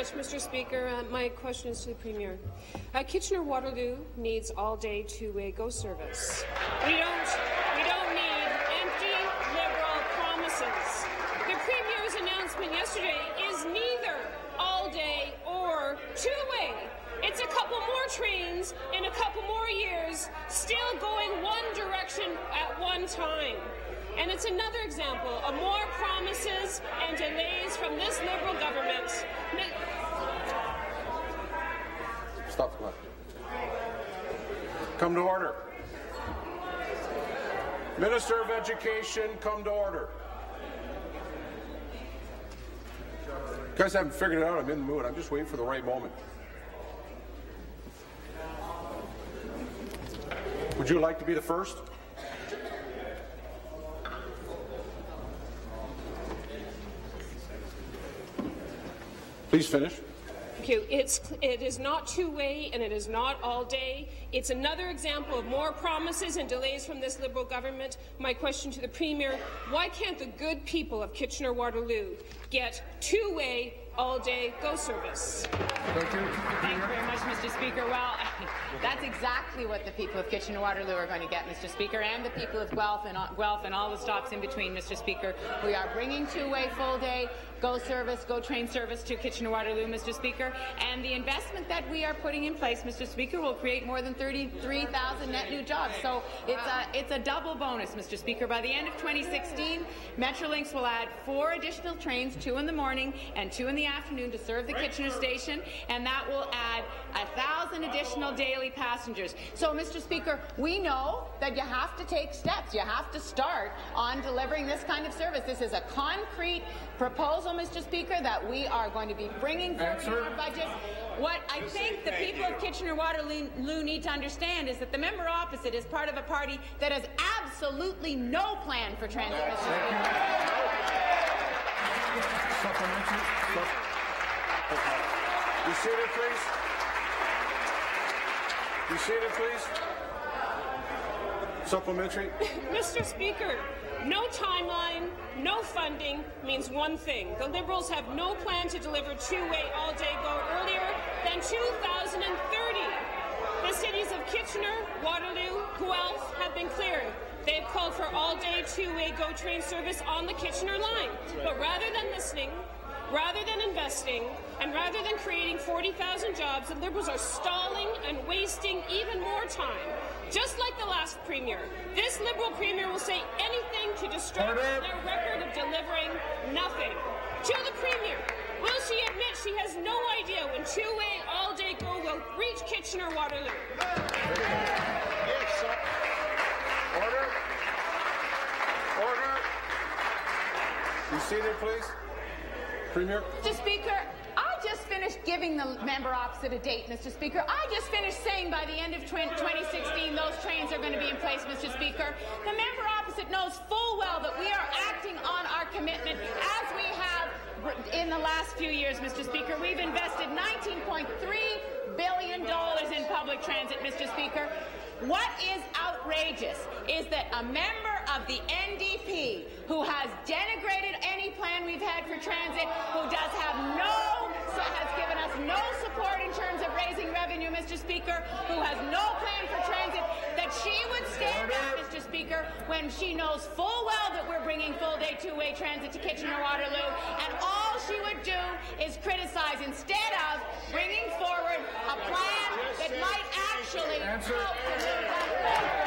much, Mr. Speaker. My question is to the Premier. Kitchener-Waterloo needs all-day two-way GO service. We don't need empty Liberal promises. The Premier's announcement yesterday is neither all-day or two-way. It's a couple more trains in a couple more years, still going one direction at one time. And it's another example of more promises and delays from this Liberal government. Stop the clock. Come to order. Minister of Education, come to order. You guys haven't figured it out. I'm in the mood. I'm just waiting for the right moment. Would you like to be the first? Please finish. Thank you. It is not two-way and it is not all day. It's another example of more promises and delays from this Liberal government. My question to the Premier, why can't the good people of Kitchener-Waterloo get two-way all-day GO service? Thank you very much, Mr. Speaker. Well, that's exactly what the people of Kitchener-Waterloo are going to get, Mr. Speaker, and the people of Guelph and all the stops in between, Mr. Speaker. We are bringing two-way full-day GO service, GO train service to Kitchener-Waterloo, Mr. Speaker, and the investment that we are putting in place, Mr. Speaker, will create more than 33,000 net new jobs. So it's a double bonus, Mr. Speaker. By the end of 2016, Metrolinx will add 4 additional trains, 2 in the morning and 2 in the afternoon, to serve the Kitchener station, and that will add 1,000 additional daily passengers. So, Mr. Speaker, we know that you have to take steps. You have to start on delivering this kind of service. This is a concrete proposal, Mr. Speaker, that we are going to be bringing forward in our budget. What I think the people of Kitchener-Waterloo need to understand is that the member opposite is part of a party that has absolutely no plan for transit, Mr. Speaker. Be seated, please. Be seated, please. Supplementary. Mr. Speaker, no timeline, no funding means one thing. The Liberals have no plan to deliver two-way all-day GO earlier than 2030. The cities of Kitchener, Waterloo, Guelph have been clear. They've called for all-day two-way GO train service on the Kitchener line. But rather than listening, rather than investing, and rather than creating 40,000 jobs, the Liberals are stalling and wasting even more time. Just like the last Premier, this Liberal Premier will say anything to distract their record of delivering nothing. To the Premier, will she admit she has no idea when two-way all-day GO will reach Kitchener-Waterloo? Order. Order. Be seated, please. Premier. Mr. Speaker, I just finished giving the member opposite a date, Mr. Speaker. I just finished saying by the end of 2016 those trains are going to be in place, Mr. Speaker. The member opposite knows full well that we are acting on our commitment as we have in the last few years, Mr. Speaker. We've invested $19.3 billion in public transit, Mr. Speaker. What is outrageous is that a member of the NDP who has denigrated any plan we've had for transit, who has given us no support in terms of raising revenue, Mr. Speaker, who has no plan for transit, that she would stand up, Mr. Speaker, when she knows full well that we're bringing full-day two-way transit to Kitchener-Waterloo, and all she would do is criticize instead of bringing forward a plan that might actually help the middle class.